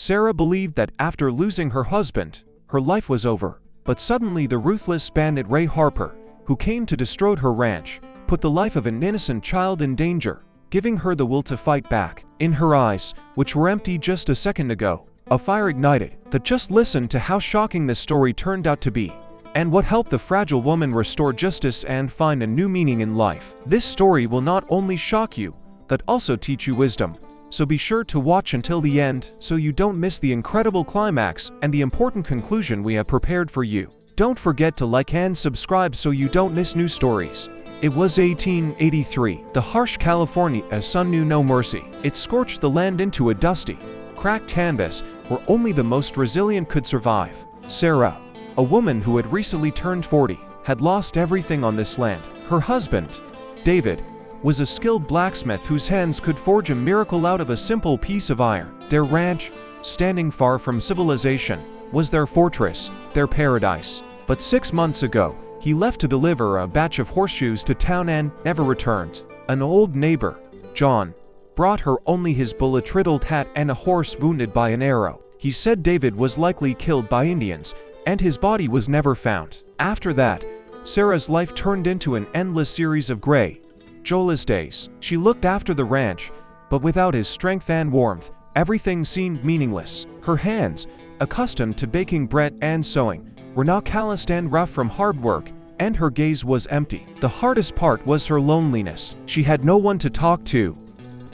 Sarah believed that after losing her husband, her life was over. But suddenly the ruthless bandit Ray Harper, who came to destroy her ranch, put the life of an innocent child in danger, giving her the will to fight back. In her eyes, which were empty just a second ago, a fire ignited. But just listen to how shocking this story turned out to be, and what helped the fragile woman restore justice and find a new meaning in life. This story will not only shock you, but also teach you wisdom. So be sure to watch until the end so you don't miss the incredible climax and the important conclusion we have prepared for you. Don't forget to like and subscribe so you don't miss new stories. It was 1883. The harsh California sun knew no mercy. It scorched the land into a dusty, cracked canvas where only the most resilient could survive. Sarah, a woman who had recently turned 40, had lost everything on this land. Her husband, David, was a skilled blacksmith whose hands could forge a miracle out of a simple piece of iron. Their ranch, standing far from civilization, was their fortress, their paradise. But 6 months ago, he left to deliver a batch of horseshoes to town and never returned. An old neighbor, John, brought her only his bullet-riddled hat and a horse wounded by an arrow. He said David was likely killed by Indians, and his body was never found. After that, Sarah's life turned into an endless series of gray, joyless days. She looked after the ranch, but without his strength and warmth, everything seemed meaningless. Her hands, accustomed to baking bread and sewing, were now calloused and rough from hard work, and her gaze was empty. The hardest part was her loneliness. She had no one to talk to.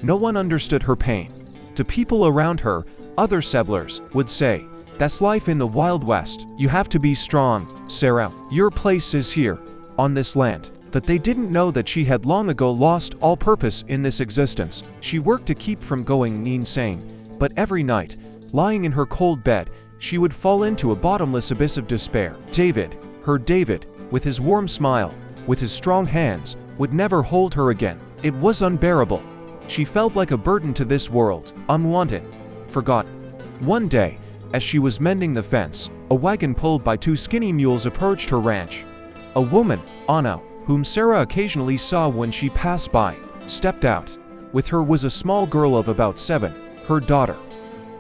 No one understood her pain. To people around her, other settlers would say, "That's life in the Wild West. You have to be strong, Sarah. Your place is here, on this land." But they didn't know that she had long ago lost all purpose in this existence. She worked to keep from going insane, but every night, lying in her cold bed, she would fall into a bottomless abyss of despair. David, her David, with his warm smile, with his strong hands, would never hold her again. It was unbearable. She felt like a burden to this world, unwanted, forgotten. One day, as she was mending the fence, a wagon pulled by 2 skinny mules approached her ranch. A woman, Anna, whom Sarah occasionally saw when she passed by, stepped out. With her was a small girl of about 7, her daughter,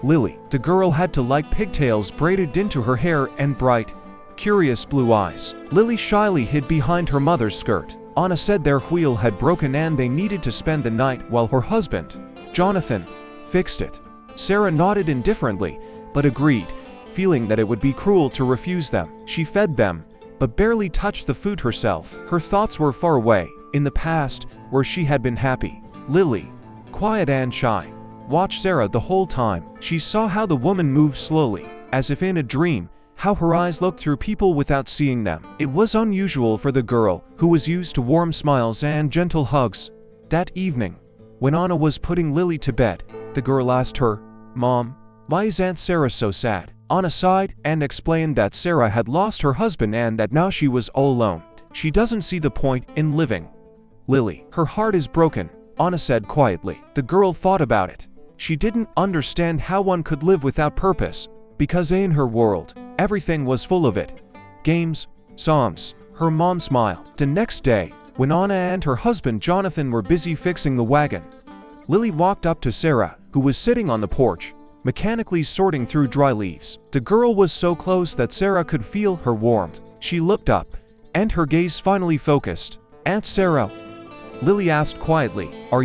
Lily. The girl had light pigtails braided into her hair and bright, curious blue eyes. Lily shyly hid behind her mother's skirt. Anna said their wheel had broken and they needed to spend the night while her husband, Jonathan, fixed it. Sarah nodded indifferently, but agreed, feeling that it would be cruel to refuse them. She fed them, but barely touched the food herself. Her thoughts were far away, in the past, where she had been happy. Lily, quiet and shy, watched Sarah the whole time. She saw how the woman moved slowly, as if in a dream, how her eyes looked through people without seeing them. It was unusual for the girl, who was used to warm smiles and gentle hugs. That evening, when Anna was putting Lily to bed, the girl asked her, "Mom, why is Aunt Sarah so sad?" Anna sighed and explained that Sarah had lost her husband and that now she was all alone. "She doesn't see the point in living, Lily. Her heart is broken," Anna said quietly. The girl thought about it. She didn't understand how one could live without purpose, because in her world, everything was full of it. Games, songs. Her mom smiled. The next day, when Anna and her husband Jonathan were busy fixing the wagon, Lily walked up to Sarah, who was sitting on the porch, mechanically sorting through dry leaves. The girl was so close that Sarah could feel her warmth. She looked up, and her gaze finally focused. "Aunt Sarah," Lily asked quietly, Are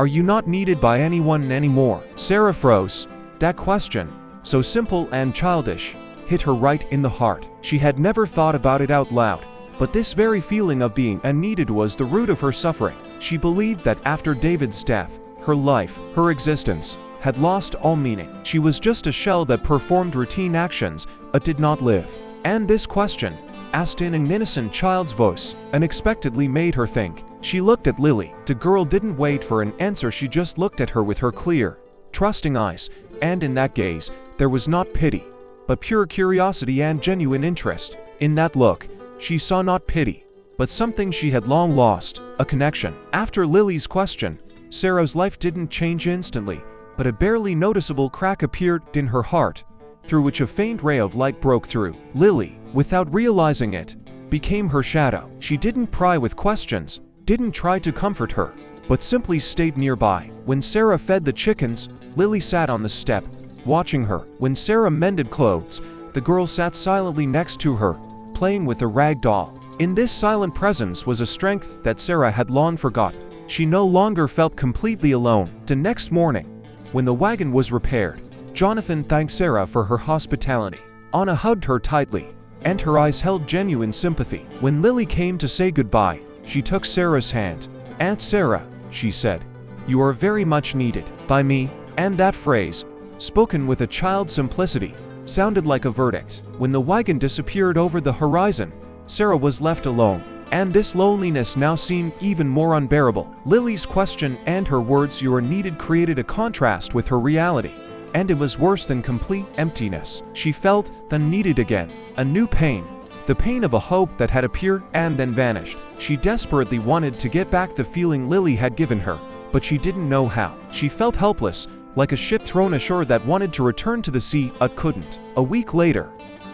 you not needed by anyone anymore?" Sarah froze. That question, so simple and childish, hit her right in the heart. She had never thought about it out loud, but this very feeling of being unneeded was the root of her suffering. She believed that after David's death, her life, her existence, had lost all meaning. She was just a shell that performed routine actions, but did not live. And this question, asked in an innocent child's voice, unexpectedly made her think. She looked at Lily. The girl didn't wait for an answer, she just looked at her with her clear, trusting eyes, and in that gaze, there was not pity, but pure curiosity and genuine interest. In that look, she saw not pity, but something she had long lost, a connection. After Lily's question, Sarah's life didn't change instantly, but a barely noticeable crack appeared in her heart, through which a faint ray of light broke through. Lily, without realizing it, became her shadow. She didn't pry with questions, didn't try to comfort her, but simply stayed nearby. When Sarah fed the chickens, Lily sat on the step, watching her. When Sarah mended clothes, the girl sat silently next to her, playing with a rag doll. In this silent presence was a strength that Sarah had long forgotten. She no longer felt completely alone. The next morning, when the wagon was repaired, Jonathan thanked Sarah for her hospitality. Anna hugged her tightly, and her eyes held genuine sympathy. When Lily came to say goodbye, she took Sarah's hand. "Aunt Sarah," she said, "you are very much needed by me," and that phrase, spoken with a child's simplicity, sounded like a verdict. When the wagon disappeared over the horizon, Sarah was left alone, and this loneliness now seemed even more unbearable. Lily's question and her words "you are needed" created a contrast with her reality, and it was worse than complete emptiness. She felt unneeded again, a new pain, the pain of a hope that had appeared and then vanished. She desperately wanted to get back the feeling Lily had given her, but she didn't know how. She felt helpless, like a ship thrown ashore that wanted to return to the sea but couldn't. A week later,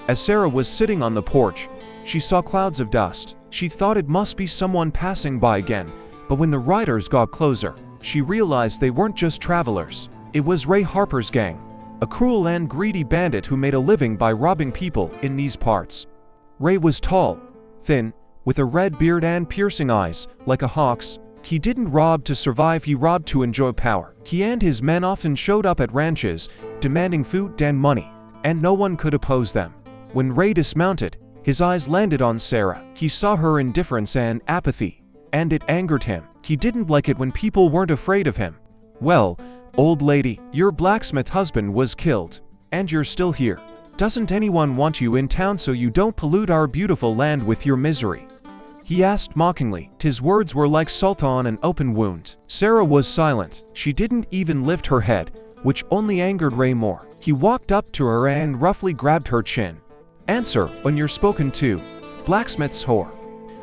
as Sarah was sitting on the porch, she saw clouds of dust. She thought it must be someone passing by again, but when the riders got closer, she realized they weren't just travelers. It was Ray Harper's gang, a cruel and greedy bandit who made a living by robbing people in these parts. Ray was tall, thin, with a red beard and piercing eyes, like a hawk's. He didn't rob to survive, he robbed to enjoy power. He and his men often showed up at ranches, demanding food and money, and no one could oppose them. When Ray dismounted, his eyes landed on Sarah. He saw her indifference and apathy, and it angered him. He didn't like it when people weren't afraid of him. "Well, old lady, your blacksmith husband was killed, and you're still here. Doesn't anyone want you in town so you don't pollute our beautiful land with your misery?" he asked mockingly. His words were like salt on an open wound. Sarah was silent. She didn't even lift her head, which only angered Ray more. He walked up to her and roughly grabbed her chin. "Answer when you're spoken to, blacksmith's whore,"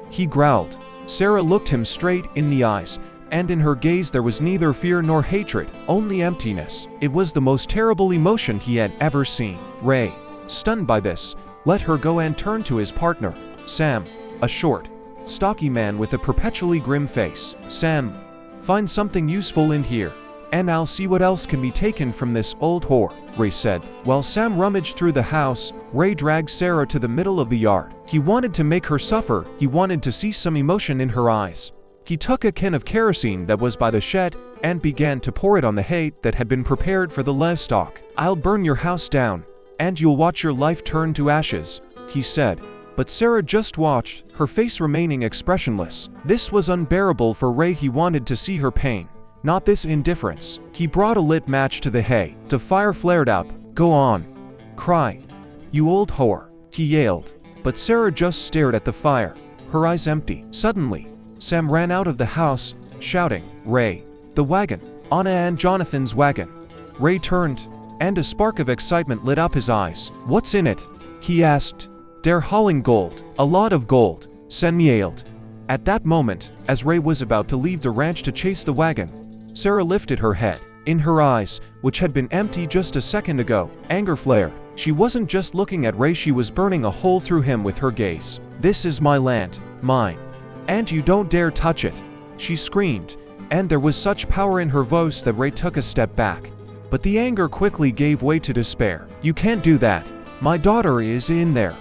he growled. Sarah looked him straight in the eyes, and in her gaze there was neither fear nor hatred, only emptiness. It was the most terrible emotion he had ever seen. Ray, stunned by this, let her go and turned to his partner, Sam, a short, stocky man with a perpetually grim face. "Sam, find something useful in here, and I'll see what else can be taken from this old whore," Ray said. While Sam rummaged through the house, Ray dragged Sarah to the middle of the yard. He wanted to make her suffer. He wanted to see some emotion in her eyes. He took a can of kerosene that was by the shed and began to pour it on the hay that had been prepared for the livestock. "I'll burn your house down, and you'll watch your life turn to ashes," he said. But Sarah just watched, her face remaining expressionless. This was unbearable for Ray. He wanted to see her pain, not this indifference. He brought a lit match to the hay. The fire flared up. "Go on. Cry, you old whore," he yelled. But Sarah just stared at the fire, her eyes empty. Suddenly, Sam ran out of the house, shouting, "Ray, the wagon, Anna and Jonathan's wagon." Ray turned, and a spark of excitement lit up his eyes. "What's in it?" he asked. "They're hauling gold, a lot of gold," Sam yelled. At that moment, as Ray was about to leave the ranch to chase the wagon, Sarah lifted her head. In her eyes, which had been empty just a second ago, anger flared. She wasn't just looking at Ray, she was burning a hole through him with her gaze. "This is my land, mine, and you don't dare touch it," she screamed, and there was such power in her voice that Ray took a step back. But the anger quickly gave way to despair. "You can't do that. My daughter is in there.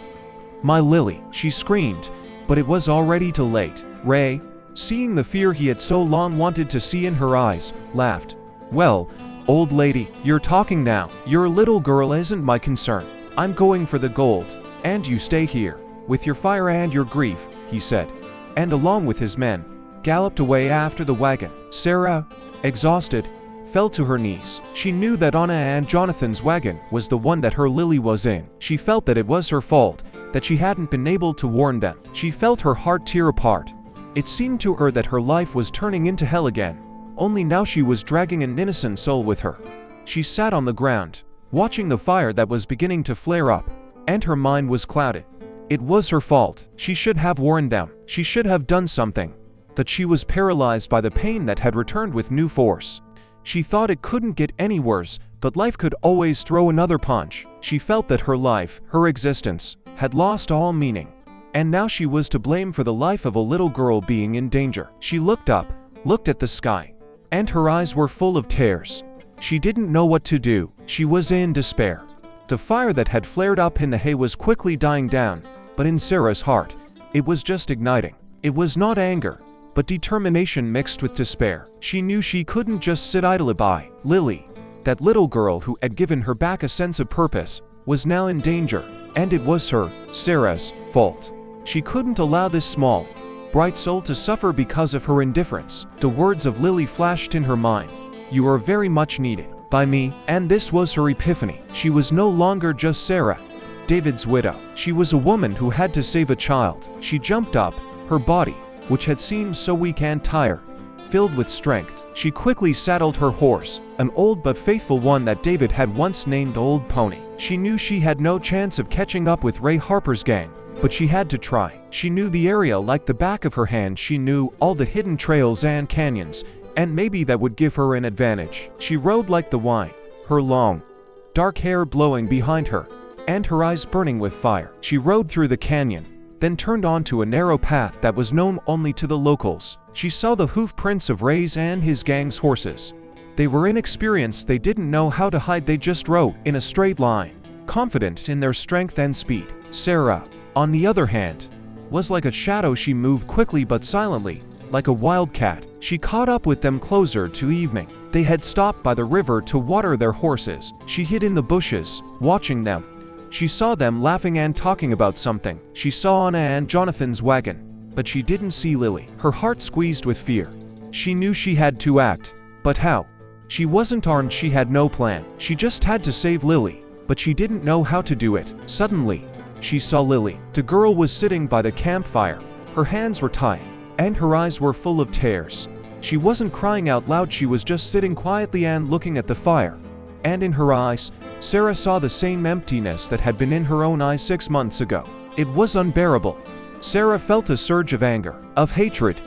My Lily," she screamed, but it was already too late. Ray, seeing the fear he had so long wanted to see in her eyes, laughed. "Well, old lady, you're talking now. Your little girl isn't my concern. I'm going for the gold, and you stay here, with your fire and your grief," he said, and along with his men, galloped away after the wagon. Sarah, exhausted, fell to her knees. She knew that Anna and Jonathan's wagon was the one that her Lily was in. She felt that it was her fault, that she hadn't been able to warn them. She felt her heart tear apart. It seemed to her that her life was turning into hell again, only now she was dragging an innocent soul with her. She sat on the ground, watching the fire that was beginning to flare up, and her mind was clouded. It was her fault. She should have warned them. She should have done something. But she was paralyzed by the pain that had returned with new force. She thought it couldn't get any worse, but life could always throw another punch. She felt that her life, her existence, had lost all meaning, and now she was to blame for the life of a little girl being in danger. She looked up, looked at the sky, and her eyes were full of tears. She didn't know what to do. She was in despair. The fire that had flared up in the hay was quickly dying down, but in Sarah's heart, it was just igniting. It was not anger, but determination mixed with despair. She knew she couldn't just sit idly by. Lily, that little girl who had given her back a sense of purpose, was now in danger, and it was her, Sarah's, fault. She couldn't allow this small, bright soul to suffer because of her indifference. The words of Lily flashed in her mind. "You are very much needed by me," and this was her epiphany. She was no longer just Sarah, David's widow. She was a woman who had to save a child. She jumped up, her body, which had seemed so weak and tired, filled with strength. She quickly saddled her horse, an old but faithful one that David had once named Old Pony. She knew she had no chance of catching up with Ray Harper's gang, but she had to try. She knew the area like the back of her hand. She knew all the hidden trails and canyons, and maybe that would give her an advantage. She rode like the wind, her long, dark hair blowing behind her, and her eyes burning with fire. She rode through the canyon, then turned onto a narrow path that was known only to the locals. She saw the hoof prints of Ray's and his gang's horses. They were inexperienced. They didn't know how to hide. They just rode in a straight line, confident in their strength and speed. Sarah, on the other hand, was like a shadow. She moved quickly but silently, like a wildcat. She caught up with them closer to evening. They had stopped by the river to water their horses. She hid in the bushes, watching them. She saw them laughing and talking about something. She saw Anna and Jonathan's wagon, but she didn't see Lily. Her heart squeezed with fear. She knew she had to act, but how? She wasn't armed. She had no plan. She just had to save Lily, but she didn't know how to do it. Suddenly, she saw Lily. The girl was sitting by the campfire. Her hands were tied, and her eyes were full of tears. She wasn't crying out loud. She was just sitting quietly and looking at the fire. And in her eyes, Sarah saw the same emptiness that had been in her own eyes 6 months ago. It was unbearable. Sarah felt a surge of anger, of hatred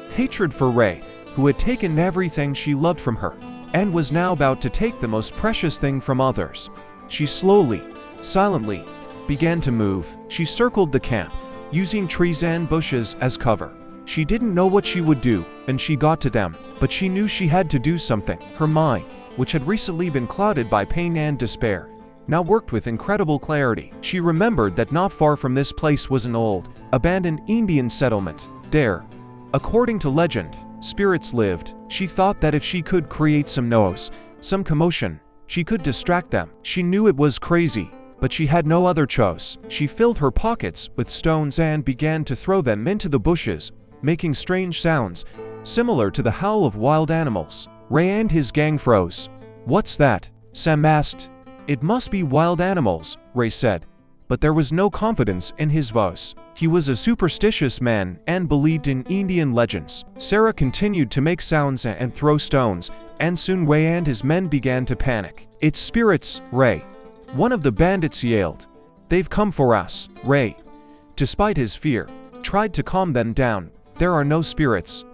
for Ray, who had taken everything she loved from her, and was now about to take the most precious thing from others. She slowly, silently, began to move. She circled the camp, using trees and bushes as cover. She didn't know what she would do, and she got to them, but she knew she had to do something. Her mind, which had recently been clouded by pain and despair, now worked with incredible clarity. She remembered that not far from this place was an old, abandoned Indian settlement. There, according to legend, spirits lived. She thought that if she could create some noise, some commotion, she could distract them. She knew it was crazy, but she had no other choice. She filled her pockets with stones and began to throw them into the bushes, making strange sounds, similar to the howl of wild animals. Ray and his gang froze. "What's that?" Sam asked. "It must be wild animals," Ray said, but there was no confidence in his voice. He was a superstitious man and believed in Indian legends. Sarah continued to make sounds and throw stones, and soon Ray and his men began to panic. "It's spirits, Ray," one of the bandits yelled. "They've come for us." Ray, despite his fear, tried to calm them down. "There are no spirits.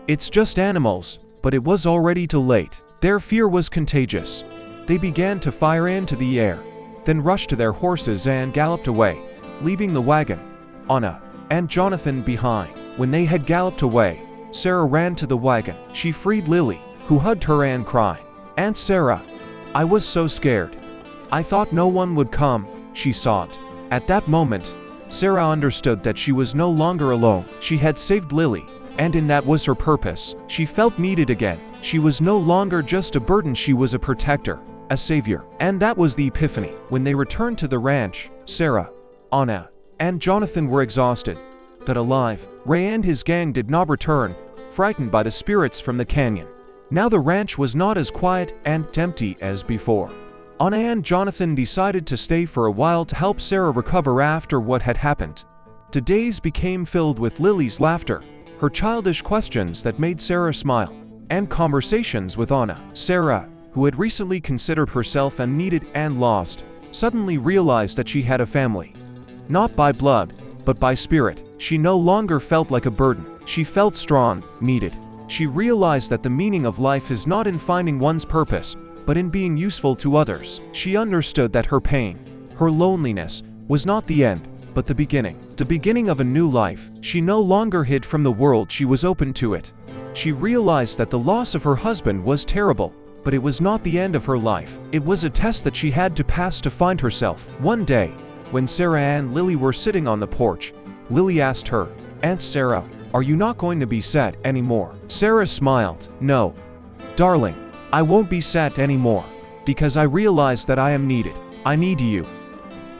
It's just animals." But it was already too late. Their fear was contagious. They began to fire into the air, then rushed to their horses and galloped away, leaving the wagon, Anna, and Jonathan behind. When they had galloped away, Sarah ran to the wagon. She freed Lily, who hugged her and cried, "Aunt Sarah, I was so scared. I thought no one would come," she sobbed. At that moment, Sarah understood that she was no longer alone. She had saved Lily, and in that was her purpose. She felt needed again. She was no longer just a burden. She was a protector, a savior. And that was the epiphany. When they returned to the ranch, Sarah, Anna, and Jonathan were exhausted, but alive. Ray and his gang did not return, frightened by the spirits from the canyon. Now the ranch was not as quiet and empty as before. Anna and Jonathan decided to stay for a while to help Sarah recover after what had happened. The days became filled with Lily's laughter, her childish questions that made Sarah smile, and conversations with Anna. Sarah, who had recently considered herself unneeded and lost, suddenly realized that she had a family. Not by blood, but by spirit. She no longer felt like a burden. She felt strong, needed. She realized that the meaning of life is not in finding one's purpose, but in being useful to others. She understood that her pain, her loneliness, was not the end, but the beginning of a new life. She no longer hid from the world. She was open to it. She realized that the loss of her husband was terrible, But it was not the end of her life. It was a test that she had to pass to find herself. One day, when Sarah and Lily were sitting on the porch, Lily asked her, "Aunt Sarah, are you not going to be sad anymore?" Sarah smiled. "No, darling, I won't be sad anymore, because I realize that I am needed. I need you."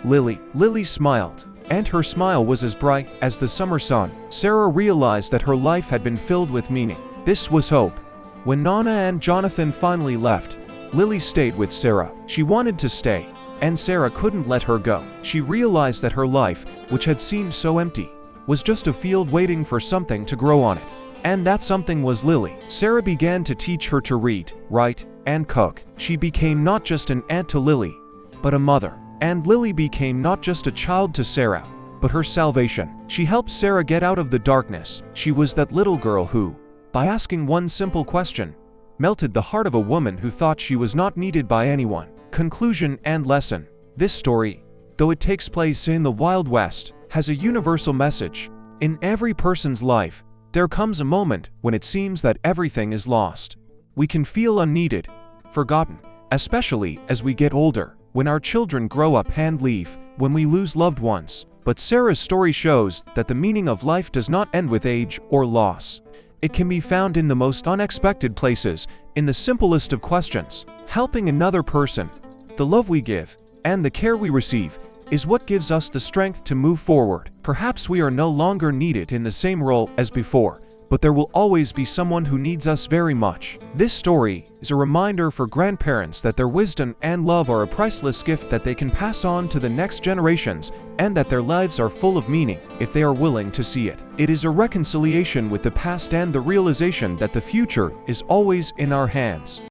Lily smiled, and her smile was as bright as the summer sun. Sarah realized that her life had been filled with meaning. This was hope. When Nana and Jonathan finally left, Lily stayed with Sarah. She wanted to stay, and Sarah couldn't let her go. She realized that her life, which had seemed so empty, was just a field waiting for something to grow on it. And that something was Lily. Sarah began to teach her to read, write, and cook. She became not just an aunt to Lily, but a mother. And Lily became not just a child to Sarah, but her salvation. She helped Sarah get out of the darkness. She was that little girl who, by asking one simple question, melted the heart of a woman who thought she was not needed by anyone. Conclusion and lesson. This story, though it takes place in the Wild West, has a universal message. In every person's life, there comes a moment when it seems that everything is lost. We can feel unneeded, forgotten, especially as we get older, when our children grow up and leave, when we lose loved ones. But Sarah's story shows that the meaning of life does not end with age or loss. It can be found in the most unexpected places, in the simplest of questions. Helping another person, the love we give, and the care we receive is what gives us the strength to move forward. Perhaps we are no longer needed in the same role as before, but there will always be someone who needs us very much. This story is a reminder for grandparents that their wisdom and love are a priceless gift that they can pass on to the next generations, and that their lives are full of meaning if they are willing to see it. It is a reconciliation with the past and the realization that the future is always in our hands.